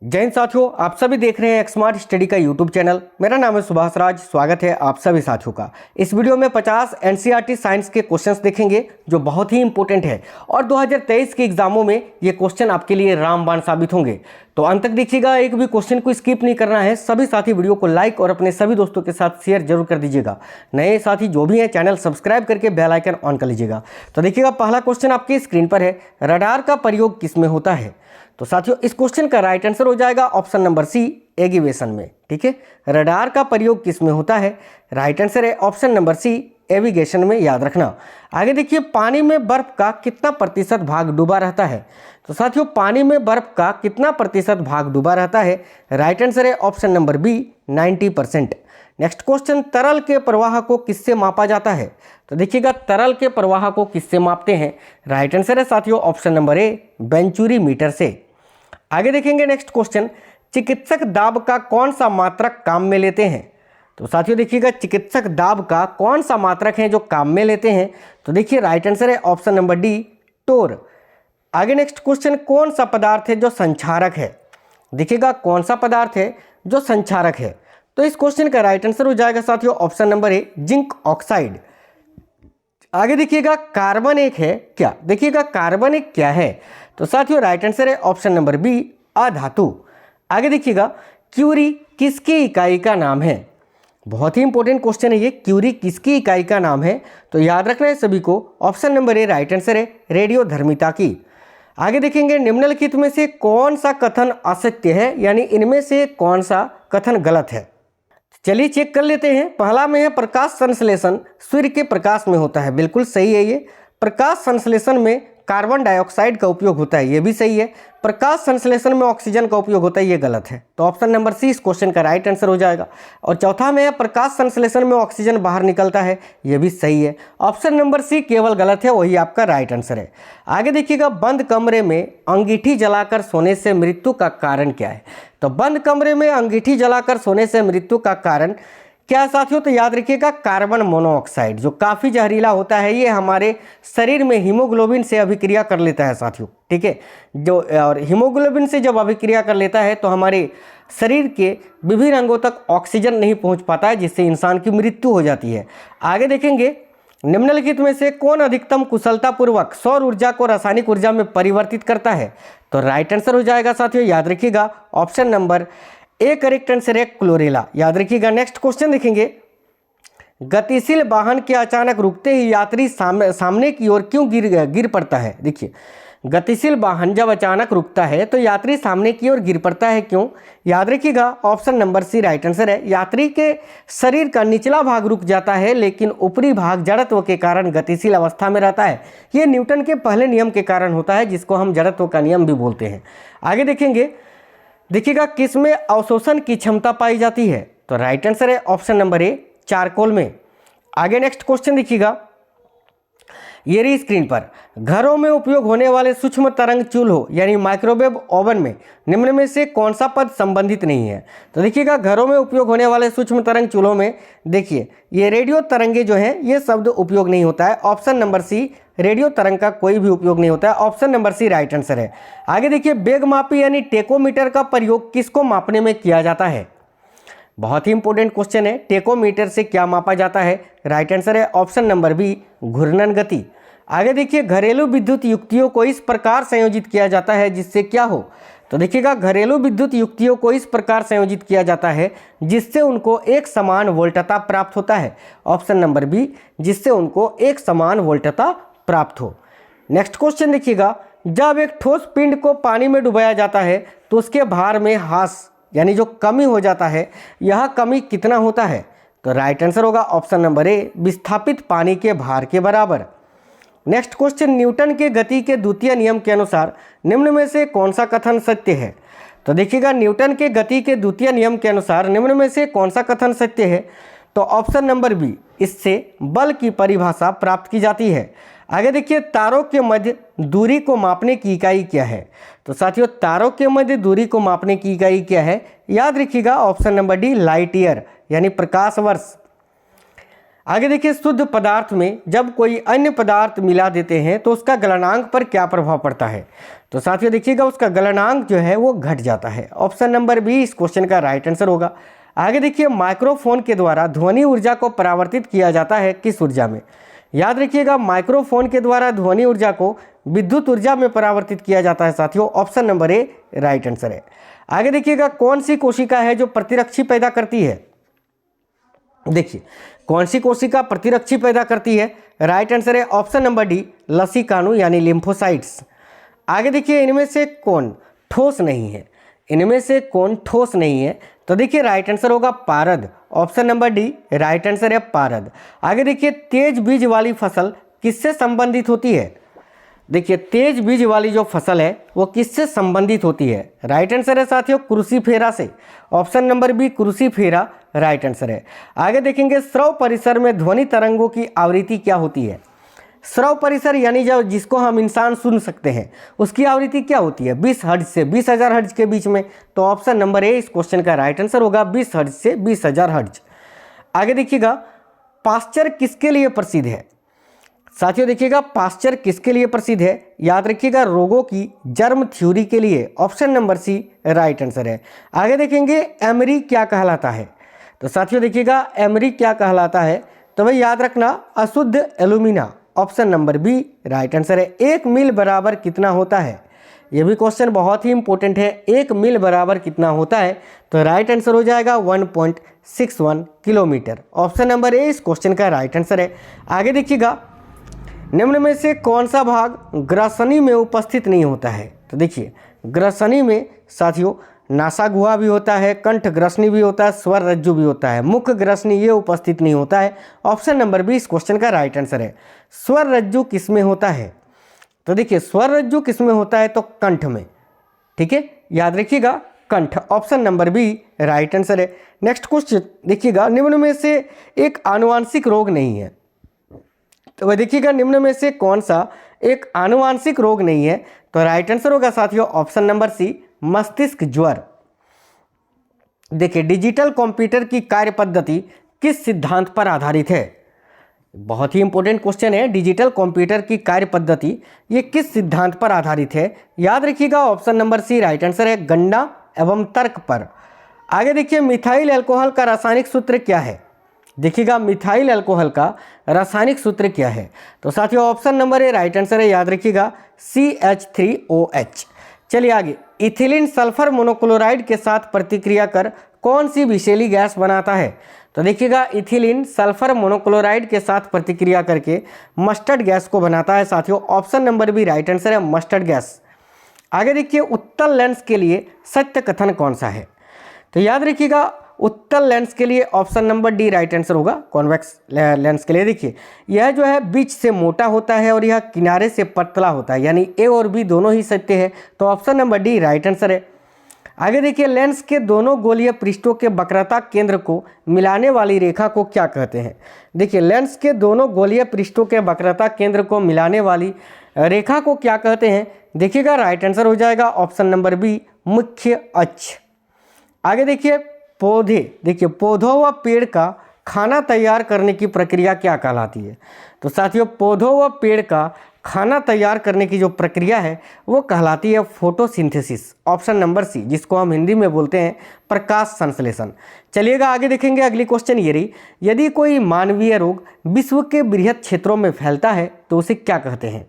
जय हिंद साथियों, आप सभी देख रहे हैं एक स्मार्ट स्टडी का यूट्यूब चैनल। मेरा नाम है सुभाष राज। स्वागत है आप सभी साथियों का। इस वीडियो में 50 एनसीईआरटी साइंस के क्वेश्चंस देखेंगे जो बहुत ही इंपॉर्टेंट है और 2023 के एग्जामों में ये क्वेश्चन आपके लिए रामबाण साबित होंगे। तो अंत तक देखिएगा, एक भी क्वेश्चन को स्किप नहीं करना है। सभी साथी वीडियो को लाइक और अपने सभी दोस्तों के साथ शेयर जरूर कर दीजिएगा। नए साथी जो भी हैं चैनल सब्सक्राइब करके बेल आइकन ऑन कर लीजिएगा। तो देखिएगा, पहला क्वेश्चन आपकी स्क्रीन पर है, रडार का प्रयोग किसमें होता है। तो साथियों, इस क्वेश्चन का राइट आंसर हो जाएगा ऑप्शन नंबर सी, एविएशन में। ठीक है, रडार का प्रयोग किसमें होता है, राइट आंसर है ऑप्शन नंबर सी, एविगेशन में। याद रखना। आगे देखिए, पानी में बर्फ का कितना प्रतिशत भाग डूबा रहता है। तो साथियों, पानी में बर्फ का कितना प्रतिशत भाग डूबा रहता है, राइट आंसर है option number B, 90%। Next question, तरल के प्रवाह को किससे मापा जाता है। तो देखिएगा, तरल के प्रवाह को किससे मापते हैं, राइट आंसर है साथियों ऑप्शन नंबर ए, बेंचुरी मीटर से। आगे देखेंगे नेक्स्ट क्वेश्चन, चिकित्सक दाब का कौन सा मात्रक काम में लेते हैं। तो साथियों देखिएगा, चिकित्सक दाब का कौन सा मात्रक है जो काम में लेते हैं। तो देखिए, राइट आंसर है ऑप्शन नंबर डी, टोर। आगे नेक्स्ट क्वेश्चन, कौन सा पदार्थ है जो संक्षारक है। देखिएगा, कौन सा पदार्थ है जो संक्षारक है। तो इस क्वेश्चन का राइट आंसर हो जाएगा साथियों ऑप्शन नंबर ए, जिंक ऑक्साइड। आगे देखिएगा, कार्बन एक है क्या। देखिएगा, कार्बन एक क्या है। तो साथियों राइट आंसर है ऑप्शन नंबर बी, अधातु। आगे देखिएगा, क्यूरी किसकी इकाई का नाम है। बहुत ही इंपॉर्टेंट क्वेश्चन है ये, क्यूरी किसकी इकाई का नाम है। तो याद रखना है सभी को, ऑप्शन नंबर ए राइट आंसर है, रेडियोधर्मिता की। आगे देखेंगे, निम्नलिखित में से कौन सा कथन असत्य है, यानी इनमें से कौन सा कथन गलत है। चलिए चेक कर लेते हैं। पहला में है, प्रकाश संश्लेषण सूर्य के प्रकाश में होता है। बिल्कुल सही है ये। प्रकाश संश्लेषण में कार्बन डाइऑक्साइड का उपयोग होता है, ये भी सही है। प्रकाश संश्लेषण में ऑक्सीजन का उपयोग होता है, ये गलत है। तो ऑप्शन नंबर सी इस क्वेश्चन का राइट आंसर हो जाएगा। और चौथा में है, प्रकाश संश्लेषण में ऑक्सीजन बाहर निकलता है, ये भी सही है। ऑप्शन नंबर सी केवल गलत है, वही आपका राइट आंसर है। आगे देखिएगा, बंद कमरे में अंगीठी जलाकर सोने से मृत्यु का कारण क्या है। तो बंद कमरे में अंगीठी जलाकर सोने से मृत्यु का कारण क्या है साथियों। तो याद रखिएगा, कार्बन मोनोऑक्साइड जो काफ़ी जहरीला होता है, ये हमारे शरीर में हीमोग्लोबिन से अभिक्रिया कर लेता है साथियों। ठीक है, जो और हीमोग्लोबिन से जब अभिक्रिया कर लेता है तो हमारे शरीर के विभिन्न अंगों तक ऑक्सीजन नहीं पहुंच पाता है, जिससे इंसान की मृत्यु हो जाती है। आगे देखेंगे, निम्नलिखित में से कौन अधिकतम कुशलतापूर्वक सौर ऊर्जा को रासायनिक ऊर्जा में परिवर्तित करता है। तो राइट आंसर हो जाएगा साथियों, याद रखिएगा option number A correct answer है, क्लोरेला। याद रखिएगा। नेक्स्ट क्वेश्चन देखेंगे, गतिशील वाहन के अचानक रुकते ही यात्री सामने की ओर क्यों गिर पड़ता है। देखिए, गतिशील वाहन जब अचानक रुकता है तो यात्री सामने की ओर गिर पड़ता है, क्यों। याद रखिएगा option number C right answer है। यात्री के शरीर का निचला भाग रुक जाता है, लेकिन ऊपरी भाग जड़त्व के कारण गतिशील अवस्था में रहता है। ये न्यूटन के पहले नियम के कारण होता है, जिसको हम जड़त्व का नियम भी बोलते हैं। आगे देखेंगे, देखिएगा, किसमें अवशोषण की क्षमता पाई जाती है। तो राइट आंसर है ऑप्शन नंबर ए, चारकोल में। आगे नेक्स्ट क्वेश्चन देखिएगा, ये रही स्क्रीन पर, घरों में उपयोग होने वाले सूक्ष्म तरंग चूल्हों यानी माइक्रोवेव ओवन में निम्न में से कौन सा पद संबंधित नहीं है। तो देखिएगा, घरों में उपयोग होने वाले सूक्ष्म तरंग चूल्हों में देखिए, ये रेडियो तरंगे जो हैं, ये शब्द उपयोग नहीं होता है। ऑप्शन नंबर सी, रेडियो तरंग का कोई भी उपयोग नहीं होता है। Option number C right answer है। आगे देखिए, वेगमापी यानी टेकोमीटर का प्रयोग किसको मापने में किया जाता है। बहुत ही इंपॉर्टेंट क्वेश्चन है, टेकोमीटर से क्या मापा जाता है। राइट आंसर है ऑप्शन नंबर बी, घूर्णन गति। आगे देखिए, घरेलू विद्युत युक्तियों को इस प्रकार संयोजित किया जाता है जिससे क्या हो। तो देखिएगा, घरेलू विद्युत युक्तियों को इस प्रकार संयोजित किया जाता है जिससे उनको एक समान वोल्टता प्राप्त होता है। ऑप्शन नंबर बी, जिससे उनको एक समान वोल्टता प्राप्त हो। नेक्स्ट क्वेश्चन देखिएगा, जब एक ठोस पिंड को पानी में डुबाया जाता है तो उसके भार में ह्रास यानी जो कमी हो जाता है, यह कमी कितना होता है। तो राइट आंसर होगा ऑप्शन नंबर ए, विस्थापित पानी के भार के बराबर। नेक्स्ट क्वेश्चन, न्यूटन के गति के द्वितीय नियम के अनुसार निम्न में से कौन सा कथन सत्य है। तो देखिएगा, न्यूटन के गति के द्वितीय नियम के अनुसार निम्न में से कौन सा कथन सत्य है। तो ऑप्शन नंबर बी, इससे बल की परिभाषा प्राप्त की जाती है। आगे देखिए, तारों के मध्य दूरी को मापने की इकाई क्या है। तो साथियों, तारों के मध्य दूरी को मापने की इकाई क्या है। याद रखिएगा option number D, light year यानी प्रकाश वर्ष। आगे देखिए, शुद्ध पदार्थ में जब कोई अन्य पदार्थ मिला देते हैं तो उसका गलनांक पर क्या प्रभाव पड़ता है। तो तो साथियों देखिएगा उसका गलनांक जो है वो घट जाता है। ऑप्शन नंबर बी इस क्वेश्चन का राइट आंसर होगा। आगे देखिए, माइक्रोफोन के द्वारा ध्वनि ऊर्जा को परावर्तित किया जाता है किस ऊर्जा में? याद रखिएगा, माइक्रोफोन के द्वारा ध्वनि ऊर्जा को विद्युत ऊर्जा में परावर्तित किया जाता है साथियों। ऑप्शन नंबर ए राइट आंसर है। आगे देखिएगा, कौन सी कोशिका है जो प्रतिरक्षी पैदा करती है? देखिए, कौन सी कोशिका प्रतिरक्षी पैदा करती है? राइट आंसर है ऑप्शन नंबर डी लसीकाणु यानी लिम्फोसाइट्स। आगे देखिए, इनमें से कौन ठोस नहीं है? इनमें से कौन ठोस नहीं है? तो देखिए राइट आंसर होगा पारद। Option number D right answer है पारद। आगे देखिए, तेज बीज वाली फसल किससे संबंधित होती है? देखिए, तेज बीज वाली जो फसल है वो किससे संबंधित होती है? राइट आंसर है साथियों क्रूसीफेरा से। Option number B crucifera right answer है। आगे देखेंगे, स्रव परिसर में ध्वनि तरंगों की आवृत्ति क्या होती है? स्रव परिसर यानी जो जिसको हम इंसान सुन सकते हैं उसकी आवृत्ति क्या होती है? 20 हर्ट्ज से 20,000 हर्ट्ज के बीच में। तो ऑप्शन नंबर ए इस क्वेश्चन का राइट आंसर होगा 20 हर्ट्ज से 20,000 हर्ट्ज। आगे देखिएगा, पास्चर किसके लिए प्रसिद्ध है? साथियों देखिएगा, पास्चर किसके लिए प्रसिद्ध है? याद रखिएगा, रोगों की जर्म थ्योरी के लिए। Option number C right answer है। आगे देखेंगे, एमरी क्या कहलाता है? तो साथियों देखिएगा, एमरी क्या कहलाता है? तो भाई याद रखना, अशुद्ध alumina. Option number B right answer है। 1 मील बराबर कितना होता है? ये भी क्वेश्चन बहुत ही इंपॉर्टेंट है। 1 मील बराबर कितना होता है? तो राइट आंसर हो जाएगा 1.61 किलोमीटर। ऑप्शन नंबर ए इस क्वेश्चन का राइट आंसर है। आगे देखिएगा, निम्न में से कौन सा भाग ग्रसनी में उपस्थित नहीं होता है? तो देखिए, ग्रसनी में साथियों नासा गुहा भी होता है, कंठ ग्रसनी भी होता है, स्वर रज्जु भी होता है। मुख्य ग्रसनी ये उपस्थित नहीं होता है। ऑप्शन नंबर बी इस क्वेश्चन का राइट आंसर है। स्वर रज्जु किस में होता है? तो देखिए, स्वर रज्जु किस में होता है? तो कंठ में। ठीक है, याद रखिएगा कंठ। Option number B right answer है। नेक्स्ट क्वेश्चन देखिएगा, निम्न में से एक आनुवांशिक रोग नहीं है। तो वह देखिएगा, निम्न में से कौन सा एक आनुवांशिक रोग नहीं है? तो राइट आंसर होगा साथियों ऑप्शन नंबर सी मस्तिष्क ज्वर। देखिए, डिजिटल कंप्यूटर की कार्य पद्धति किस सिद्धांत पर आधारित है? बहुत ही इंपॉर्टेंट क्वेश्चन है। डिजिटल कंप्यूटर की कार्य पद्धति ये किस सिद्धांत पर आधारित है? याद रखिएगा option number C right answer है गणना एवं तर्क पर। आगे देखिए, मिथाइल अल्कोहल का रासायनिक सूत्र क्या है? देखिएगा, मिथाइल अल्कोहल का रासायनिक सूत्र क्या है? तो साथियों ऑप्शन नंबर ए राइट आंसर है। याद रखिएगा CH3OH। चलिए आगे, इथिलीन सल्फर मोनोक्लोराइड के साथ प्रतिक्रिया कर कौन सी विषैली गैस बनाता है? तो देखिएगा, इथिलीन सल्फर मोनोक्लोराइड के साथ प्रतिक्रिया करके मस्टर्ड गैस को बनाता है साथियों। Option number B right answer है मस्टर्ड गैस। आगे देखिए, उत्तल लेंस के लिए सत्य कथन कौन सा है? तो याद रखिएगा, उत्तल लेंस के लिए option number D right answer होगा। कॉन्वेक्स लेंस के लिए देखिए, यह जो है बीच से मोटा होता है और यह किनारे से पतला होता है, यानी ए और बी दोनों ही सत्य है। तो option number D right answer है। आगे देखिए, लेंस के दोनों गोलीय पृष्ठों के वक्रता केंद्र को मिलाने वाली रेखा को क्या कहते हैं? देखिए, लेंस के दोनों गोलीय पृष्ठों के वक्रता केंद्र को मिलाने वाली रेखा को क्या कहते हैं? देखिएगा, राइट आंसर हो जाएगा ऑप्शन नंबर बी मुख्य अक्ष। आगे देखिए, पौधे, देखिए पौधों व पेड़ का खाना तैयार करने की प्रक्रिया क्या कहलाती है? तो साथियों, पौधों व पेड़ का खाना तैयार करने की जो प्रक्रिया है वो कहलाती है फोटोसिंथेसिस। ऑप्शन नंबर सी, जिसको हम हिंदी में बोलते हैं प्रकाश संश्लेषण। चलिएगा आगे देखेंगे, अगली क्वेश्चन ये रही, यदि कोई मानवीय रोग विश्व के बृहद क्षेत्रों में फैलता है तो उसे क्या कहते हैं?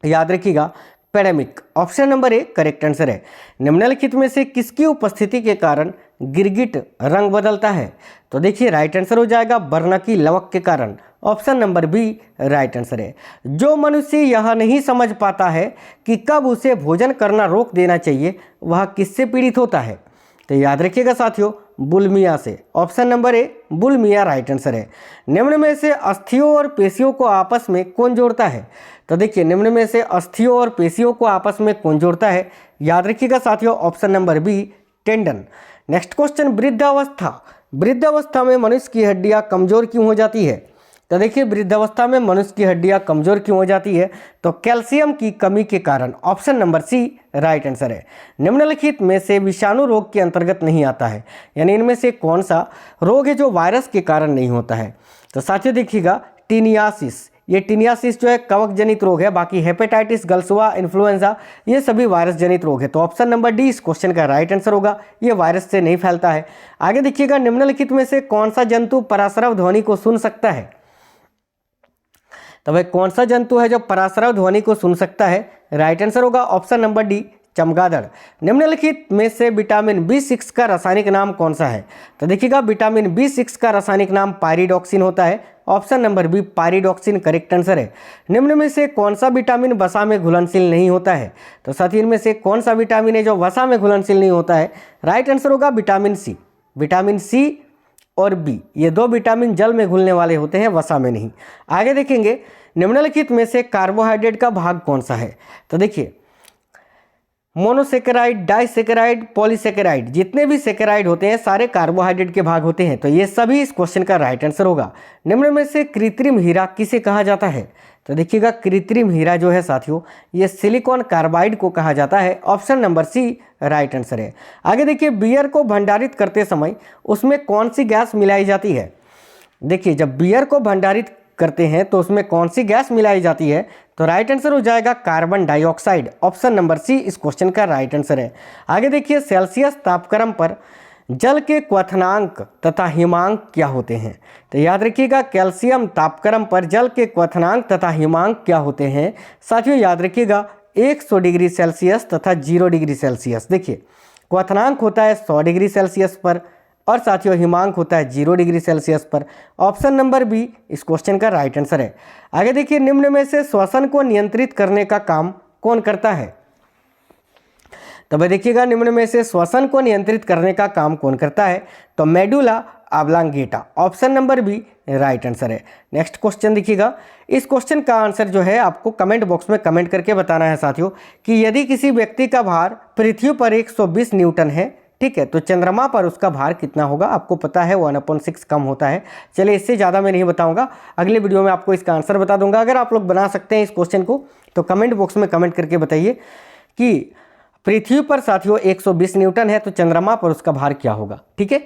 याद रखिएगा, pandemic. Option number A correct answer है। निम्नलिखित में से किसकी उपस्थिति के कारण गिरगिट रंग बदलता है? तो देखिए, राइट आंसर हो जाएगा वर्णकी लवक के कारण। Option number B right answer है। जो मनुष्य यह नहीं समझ पाता है कि कब उसे भोजन करना रोक देना चाहिए, वह किससे पीड़ित होता है? तो याद रखिएगा साथियों, बुलिमिया से। ऑप्शन नंबर ए बुलिमिया राइट आंसर है। निम्न में से अस्थियों और पेशियों को आपस में कौन जोड़ता है? तो देखिए, निम्न में से अस्थियों और पेशियों को आपस में कौन जोड़ता है? याद रखिएगा साथियों, option number B tendon. Next question, वृद्धावस्था। वृद्धावस्था में मनुष्य की हड्डियां कमजोर क्यों हो जाती है? तो देखिए, वृद्धावस्था में मनुष्य की हड्डियां कमजोर क्यों हो जाती है? तो कैल्शियम की कमी के कारण। Option number C right answer है। निम्नलिखित में से विषाणु रोग के अंतर्गत नहीं आता है, यानी इनमें से कौन सा रोग है जो वायरस के कारण नहीं होता है? तो साथियों देखिएगा, टीनियासिस ये टिनियासिस जो है कवक जनित रोग है, बाकी हेपेटाइटिस, गलसुआ, इन्फ्लुएंजा ये सभी वायरस जनित रोग है। तो ऑप्शन नंबर डी इस क्वेश्चन का राइट आंसर होगा, ये वायरस से नहीं फैलता है। आगे देखिएगा, निम्नलिखित में से कौन सा जंतु पराश्रव ध्वनि को सुन सकता है? तो भाई कौन सा जंतु है जो पराश्रव ध्वनि को सुन सकता है? राइट आंसर होगा ऑप्शन नंबर डी, चमगादड़। निम्नलिखित में से विटामिन B6 का रासायनिक नाम कौन सा है? तो देखिएगा, विटामिन B6 का रासायनिक नाम पायरिडॉक्सिन होता है। Option number B, pyridoxine correct answer है। निम्न में से कौन सा विटामिन वसा में घुलनशील नहीं होता है? तो साथी इनमें से कौन सा विटामिन है जो वसा में घुलनशील नहीं होता है? राइट आंसर होगा विटामिन सी। विटामिन सी और बी ये दो विटामिन जल में घुलने वाले होते हैं, वसा में नहीं। आगे देखेंगे, निम्नलिखित में से कार्बोहाइड्रेट का भाग कौन सा है? तो देखिए, मोनोसेकेराइड, डाइसेकेराइड, पॉलीसेकेराइड, जितने भी सेकेराइड होते हैं सारे कार्बोहाइड्रेट के भाग होते हैं। तो ये सभी इस क्वेश्चन का राइट आंसर होगा। निम्न में से कृत्रिम हीरा किसे कहा जाता है? तो देखिएगा, कृत्रिम हीरा जो है साथियों, ये सिलिकॉन कार्बाइड को कहा जाता है। Option number C right answer है। आगे देखिए, बियर को भंडारित करते समय उसमें कौन सी गैस मिलाई जाती है? देखिए, जब बियर को भंडारित करते हैं तो उसमें कौन सी गैस मिलाई जाती है? तो राइट आंसर हो जाएगा carbon dioxide. Option number C इस क्वेश्चन का राइट आंसर है। आगे देखिए, सेल्सियस तापक्रम पर जल के क्वथनांक तथा हिमांक क्या होते हैं? तो याद रखिएगा, कैल्शियम तापक्रम पर जल के क्वथनांक तथा हिमांक क्या होते हैं? साथियों याद रखिएगा, 100 डिग्री सेल्सियस तथा 0 डिग्री सेल्सियस। देखिए, क्वथनांक होता है 100 डिग्री सेल्सियस पर और साथियों हिमांक होता है 0 डिग्री सेल्सियस पर। ऑप्शन नंबर बी इस क्वेश्चन का राइट आंसर है। आगे देखिए, निम्न में से श्वसन को नियंत्रित करने का काम कौन करता है? तो भाई देखिएगा, निम्न में से श्वसन को नियंत्रित करने का काम कौन करता है? तो medulla oblongata. Option number B right answer है। नेक्स्ट क्वेश्चन देखिएगा, इस क्वेश्चन का आंसर जो है आपको कमेंट बॉक्स में कमेंट करके बताना है साथियों, कि यदि किसी व्यक्ति का भार पृथ्वी पर 120 न्यूटन है, ठीक है, तो चंद्रमा पर उसका भार कितना होगा? आपको पता है 1/6 कम होता है। चलिए, इससे ज़्यादा मैं नहीं बताऊंगा, अगले वीडियो में आपको इसका आंसर बता दूंगा। अगर आप लोग बना सकते हैं इस क्वेश्चन को तो कमेंट बॉक्स में कमेंट करके बताइए कि पृथ्वी पर साथियों 120 न्यूटन है तो चंद्रमा पर उसका भार क्या होगा। ठीक है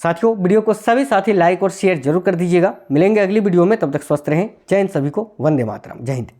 साथियों, वीडियो को सभी साथी लाइक और शेयर जरूर कर दीजिएगा। मिलेंगे अगली वीडियो में, तब तक स्वस्थ रहें। जय हिंद, सभी को वंदे मातरम। जय हिंद।